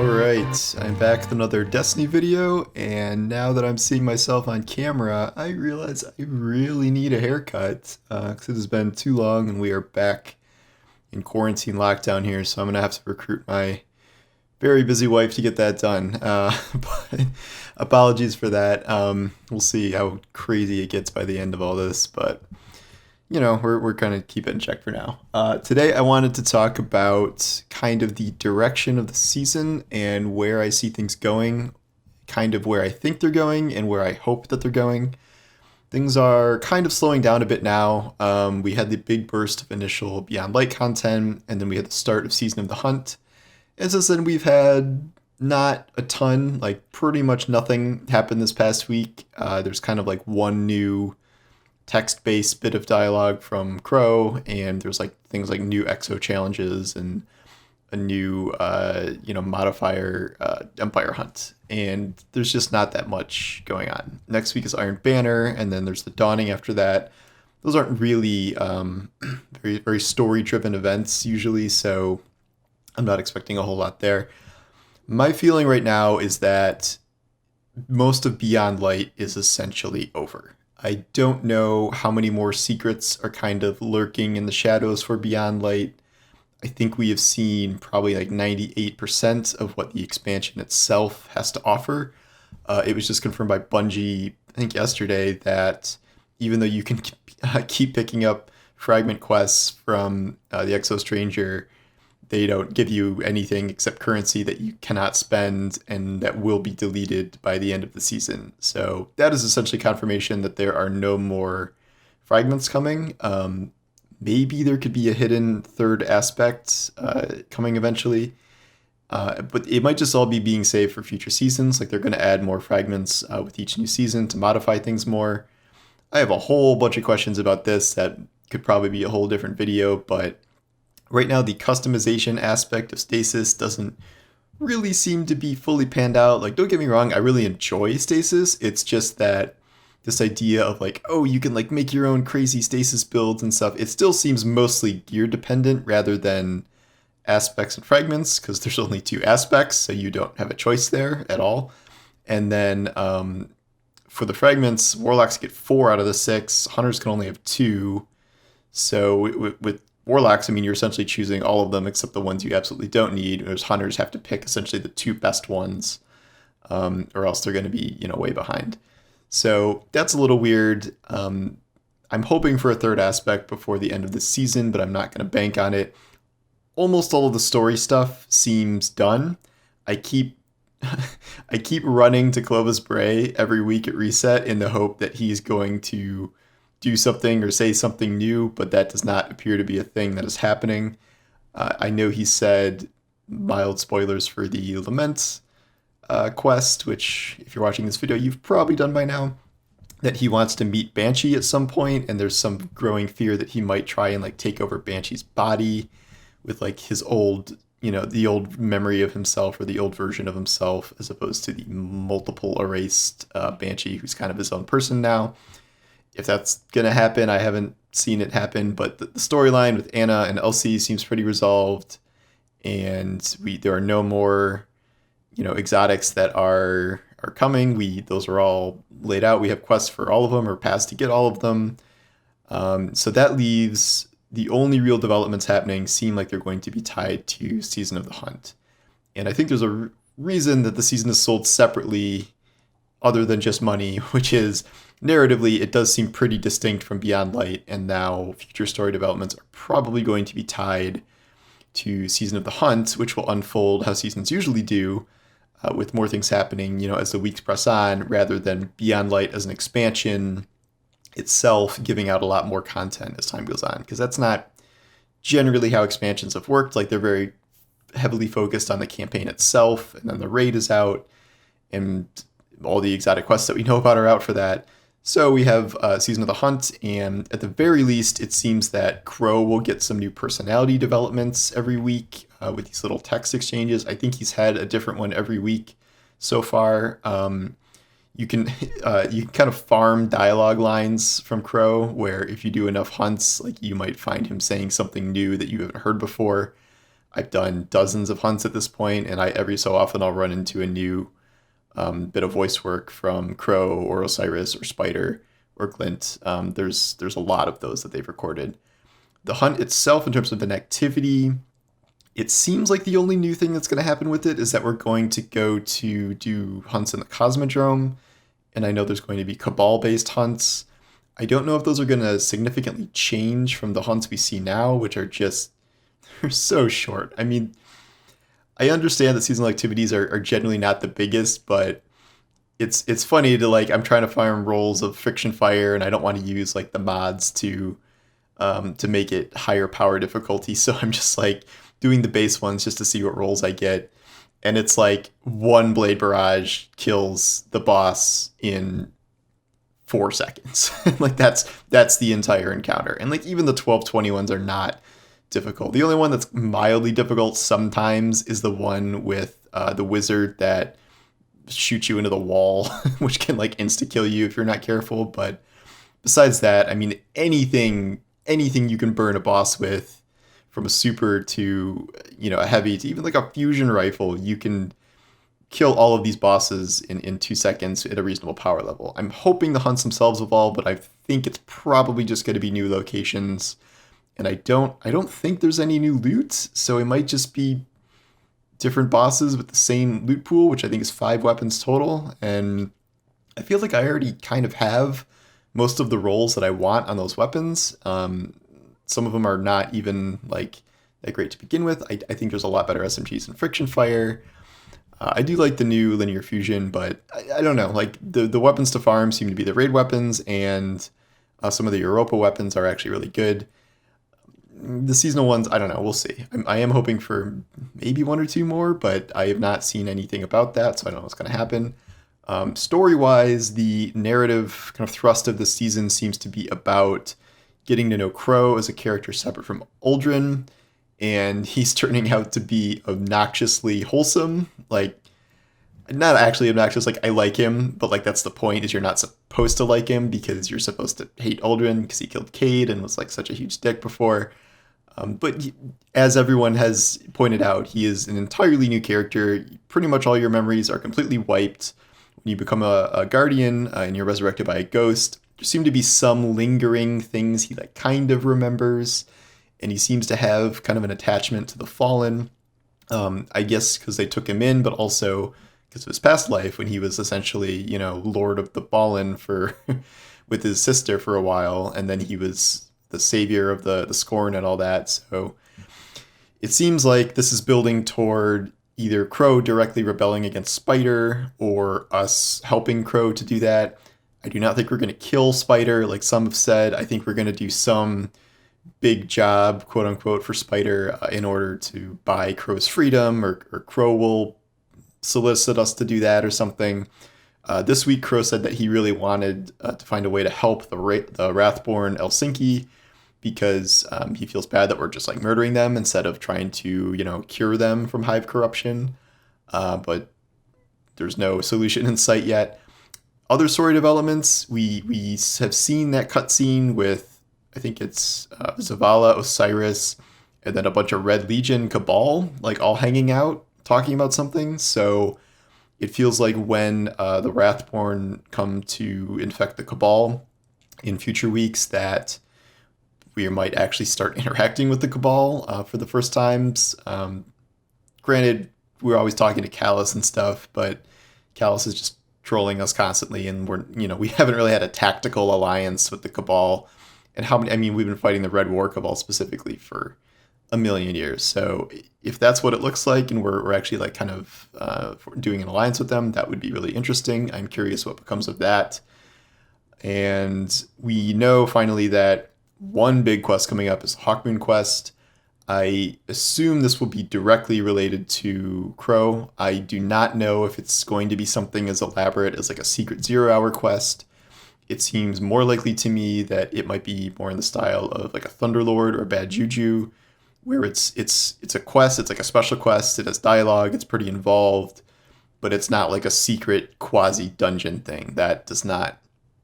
Alright, I'm back with another Destiny video, and now that I'm seeing myself on camera, I realize I really need a haircut, because it has been too long and we are back in quarantine lockdown here, so I'm going to have to recruit my very busy wife to get that done. But apologies for that. We'll see how crazy it gets by the end of all this, but we're kind of keep it in check for now. Today I wanted to talk about kind of the direction of the season and where I see things going, kind of where I think they're going and where I hope that they're going. Things are kind of slowing down a bit now. We had the big burst of initial Beyond Light content, and then we had the start of Season of the Hunt. As I said, we've had not a ton, like pretty much nothing happened this past week. There's kind of like one new text-based bit of dialogue from Crow, and there's like things like new exo challenges and a new modifier Empire Hunt, and there's just not that much going on. Next week is Iron Banner, and then there's the Dawning after that. Those aren't really very, very story-driven events usually, so I'm not expecting a whole lot there. My feeling right now is that most of Beyond Light is essentially over. I don't know how many more secrets are kind of lurking in the shadows for Beyond Light. I think we have seen probably like 98% of what the expansion itself has to offer. It was just confirmed by Bungie, I think yesterday, that even though you can keep picking up fragment quests from the Exo Stranger, they don't give you anything except currency that you cannot spend and that will be deleted by the end of the season. So that is essentially confirmation that there are no more fragments coming. Maybe there could be a hidden third aspect coming eventually. But it might just all be being saved for future seasons. Like they're going to add more fragments with each new season to modify things more. I have a whole bunch of questions about this that could probably be a whole different video, but right now, the customization aspect of Stasis doesn't really seem to be fully panned out. Like, don't get me wrong, I really enjoy Stasis. It's just that this idea of like, oh, you can like make your own crazy Stasis builds and stuff, it still seems mostly gear dependent rather than aspects and fragments, because there's only two aspects, so you don't have a choice there at all. And then for the fragments, Warlocks get 4 out of the 6, Hunters can only have 2. So with Warlocks, I mean, you're essentially choosing all of them except the ones you absolutely don't need, whereas Hunters have to pick essentially the 2 best ones, or else they're going to be, way behind. So that's a little weird. I'm hoping for a third aspect before the end of the season, but I'm not going to bank on it. Almost all of the story stuff seems done. I keep running to Clovis Bray every week at reset in the hope that he's going to do something or say something new, but that does not appear to be a thing that is happening. I know he said, mild spoilers for the Lament quest, which if you're watching this video, you've probably done by now, that he wants to meet Banshee at some point, and there's some growing fear that he might try and like take over Banshee's body with like his old, the old memory of himself or the old version of himself, as opposed to the multiple erased Banshee who's kind of his own person now. If that's going to happen, I haven't seen it happen, but the storyline with Anna and Elsie seems pretty resolved, and there are no more, exotics that are coming. Those are all laid out. We have quests for all of them, or paths to get all of them. So that leaves the only real developments happening seem like they're going to be tied to Season of the Hunt. And I think there's a reason that the season is sold separately other than just money, which is narratively, it does seem pretty distinct from Beyond Light, and now future story developments are probably going to be tied to Season of the Hunt, which will unfold how seasons usually do, with more things happening, as the weeks press on, rather than Beyond Light as an expansion itself giving out a lot more content as time goes on, because that's not generally how expansions have worked. Like, they're very heavily focused on the campaign itself, and then the raid is out, and all the exotic quests that we know about are out for that. So we have Season of the Hunt, and at the very least, it seems that Crow will get some new personality developments every week with these little text exchanges. I think he's had a different one every week so far. You can kind of farm dialogue lines from Crow, where if you do enough hunts, like you might find him saying something new that you haven't heard before. I've done dozens of hunts at this point, and I every so often I'll run into a new bit of voice work from Crow or Osiris or Spider or Glint. There's a lot of those that they've recorded. The hunt itself, in terms of an activity, it seems like the only new thing that's going to happen with it is that we're going to go to do hunts in the Cosmodrome, and I know there's going to be Cabal-based hunts. I don't know if those are going to significantly change from the hunts we see now, which are just they're so short. I mean, I understand that seasonal activities are generally not the biggest, but it's funny to like I'm trying to farm rolls of friction fire, and I don't want to use like the mods to make it higher power difficulty. So I'm just like doing the base ones just to see what rolls I get. And it's like one blade barrage kills the boss in 4 seconds. Like that's the entire encounter. And like even the 12-20 ones are not difficult. The only one that's mildly difficult sometimes is the one with the wizard that shoots you into the wall, which can like insta kill you if you're not careful. But besides that, I mean, anything you can burn a boss with, from a super to a heavy to even like a fusion rifle, you can kill all of these bosses in 2 seconds at a reasonable power level. I'm hoping the hunts themselves evolve, but I think it's probably just going to be new locations, and I don't think there's any new loot, so it might just be different bosses with the same loot pool, which I think is 5 weapons total. And I feel like I already kind of have most of the rolls that I want on those weapons. Some of them are not even like that great to begin with. I think there's a lot better SMGs in Friction Fire. I do like the new linear fusion, but I don't know. Like the weapons to farm seem to be the raid weapons, and some of the Europa weapons are actually really good. The seasonal ones, I don't know. We'll see. I am hoping for maybe 1 or 2 more, but I have not seen anything about that, so I don't know what's going to happen. Story-wise, the narrative kind of thrust of the season seems to be about getting to know Crow as a character separate from Uldren, and he's turning out to be obnoxiously wholesome. Like, not actually obnoxious, like I like him, but like that's the point, is you're not supposed to like him because you're supposed to hate Uldren because he killed Cade and was like such a huge dick before. As everyone has pointed out, he is an entirely new character. Pretty much all your memories are completely wiped. When you become a guardian and you're resurrected by a ghost, there seem to be some lingering things he like kind of remembers, and he seems to have kind of an attachment to the Fallen. I guess because they took him in, but also because of his past life when he was essentially, Lord of the Fallen for with his sister for a while, and then he was the savior of the Scorn and all that. So it seems like this is building toward either Crow directly rebelling against Spider or us helping Crow to do that. I do not think we're going to kill Spider like some have said. I think we're going to do some big job, quote unquote, for Spider in order to buy Crow's freedom, or Crow will solicit us to do that or something. This week, Crow said that he really wanted to find a way to help the Wrathborn Helsinki, because he feels bad that we're just like murdering them instead of trying to, cure them from hive corruption. But there's no solution in sight yet. Other story developments, we have seen that cutscene with, I think it's Zavala, Osiris, and then a bunch of Red Legion Cabal, like all hanging out, talking about something. So it feels like when the Wrathborn come to infect the Cabal in future weeks, that we might actually start interacting with the Cabal for the first times. Granted, we're always talking to Callus and stuff, but Callus is just trolling us constantly, and we haven't really had a tactical alliance with the Cabal. And we've been fighting the Red War Cabal specifically for a million years. So if that's what it looks like, and we're actually like kind of doing an alliance with them, that would be really interesting. I'm curious what becomes of that. And we know finally that one big quest coming up is the Hawkmoon quest. I assume this will be directly related to Crow. I do not know if it's going to be something as elaborate as like a secret 0-hour quest. It seems more likely to me that it might be more in the style of like a Thunderlord or a Bad Juju, where it's a quest, it's like a special quest, it has dialogue, it's pretty involved, but it's not like a secret quasi-dungeon thing. That does not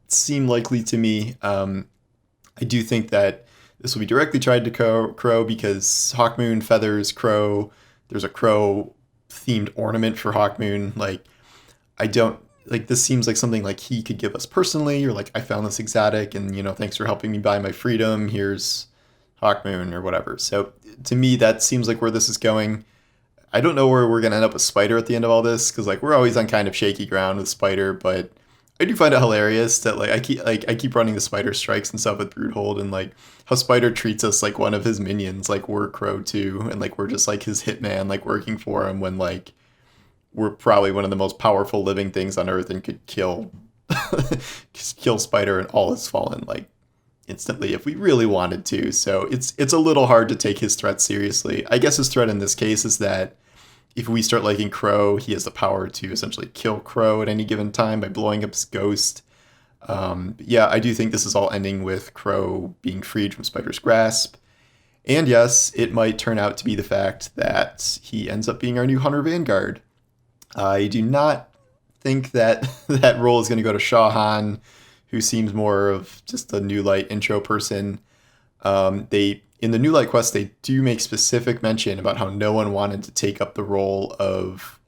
seem likely to me. I do think that This will be directly tied to Crow because Hawkmoon feathers Crow. There's a Crow themed ornament for Hawkmoon. Like, I don't like this seems like something like he could give us personally, or like I found this exotic and thanks for helping me buy my freedom. Here's Hawkmoon or whatever. So to me, that seems like where this is going. I don't know where we're gonna end up with Spider at the end of all this because like we're always on kind of shaky ground with Spider, but I do find it hilarious that like I keep running the Spider strikes and stuff with Broodhold, and like how Spider treats us like one of his minions, like we're Crow too, and like we're just like his hitman, like working for him when like we're probably one of the most powerful living things on Earth and could kill kill Spider and all his fallen like instantly if we really wanted to. So it's a little hard to take his threat seriously. I guess his threat in this case is that if we start liking Crow, he has the power to essentially kill Crow at any given time by blowing up his ghost. But yeah, I do think this is all ending with Crow being freed from Spider's grasp. And yes, it might turn out to be the fact that he ends up being our new Hunter Vanguard. I do not think that that role is going to go to Shahan, who seems more of just a New Light intro person. In the New Light quest, they do make specific mention about how no one wanted to take up the role of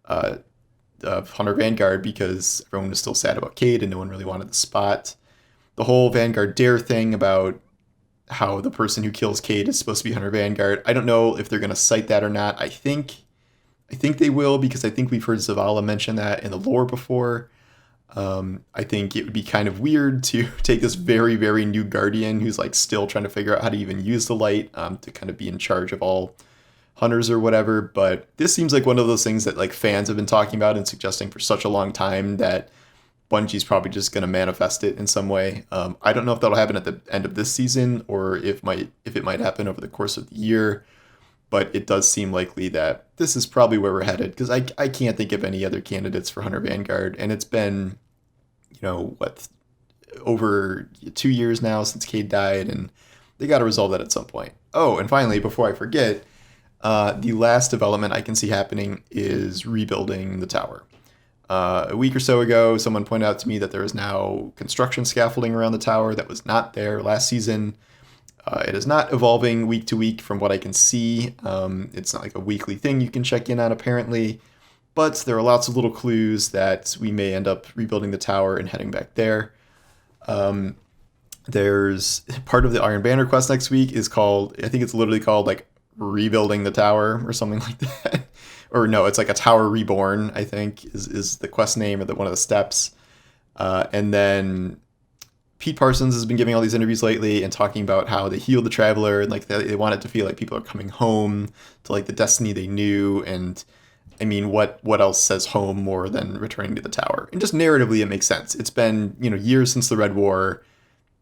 Hunter Vanguard because everyone was still sad about Cade and no one really wanted the spot. The whole Vanguard Dare thing about how the person who kills Cade is supposed to be Hunter Vanguard. I don't know if they're going to cite that or not. I think they will because I think we've heard Zavala mention that in the lore before. I think it would be kind of weird to take this very, very new Guardian who's like still trying to figure out how to even use the light to kind of be in charge of all hunters or whatever. But this seems like one of those things that like fans have been talking about and suggesting for such a long time that Bungie's probably just going to manifest it in some way. I don't know if that'll happen at the end of this season or if it might happen over the course of the year. But it does seem likely that this is probably where we're headed because I can't think of any other candidates for Hunter Vanguard. And it's been, over 2 years now since Cade died, and they got to resolve that at some point. Oh, and finally, before I forget, the last development I can see happening is rebuilding the tower. A week or so ago, someone pointed out to me that there is now construction scaffolding around the tower that was not there last season. It is not evolving week to week from what I can see. It's not like a weekly thing you can check in on apparently, but there are lots of little clues that we may end up rebuilding the tower and heading back there. There's part of the Iron Banner quest next week is called, I think it's literally called like rebuilding the tower or something like that. Or no, it's like a tower reborn, I think is the quest name or one of the steps. And then Pete Parsons has been giving all these interviews lately and talking about how they healed the Traveler and like they want it to feel like people are coming home to like the destiny they knew. And I mean, what else says home more than returning to the tower? And just narratively, it makes sense. It's been, years since the Red War.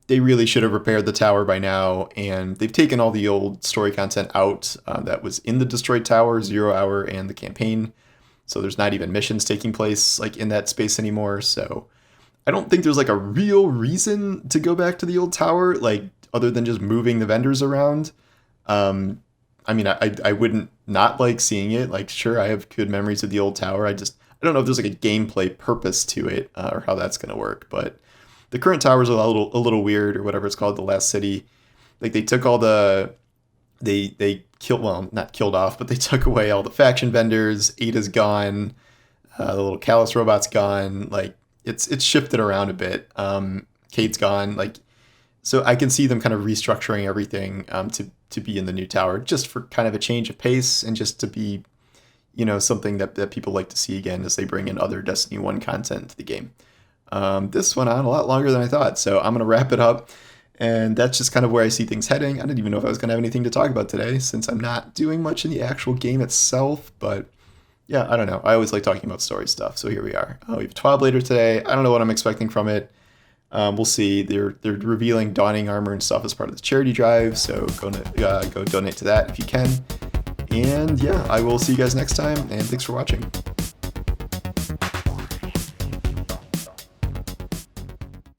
They really should have repaired the tower by now. And they've taken all the old story content out that was in the Destroyed Tower, 0 Hour, and the campaign. So there's not even missions taking place like in that space anymore. So I don't think there's like a real reason to go back to the old tower, like other than just moving the vendors around. I mean, I wouldn't not like seeing it. Like, sure, I have good memories of the old tower. I don't know if there's like a gameplay purpose to it or how that's going to work. But the current towers are a little weird or whatever it's called, the last city. Like they took all they killed, well, not killed off, but they took away all the faction vendors. Ada's gone. The little Callus robot's gone. Like, it's shifted around a bit. Cade's gone. Like, so I can see them kind of restructuring everything to be in the new tower just for kind of a change of pace and just to be, something that people like to see again as they bring in other Destiny 1 content to the game. This went on a lot longer than I thought, so I'm going to wrap it up. And that's just kind of where I see things heading. I didn't even know if I was going to have anything to talk about today since I'm not doing much in the actual game itself, but yeah, I don't know. I always like talking about story stuff, so here we are. We have TWAB later today. I don't know what I'm expecting from it. We'll see. They're revealing Dawning armor and stuff as part of the charity drive, so go donate to that if you can. And yeah, I will see you guys next time, and thanks for watching.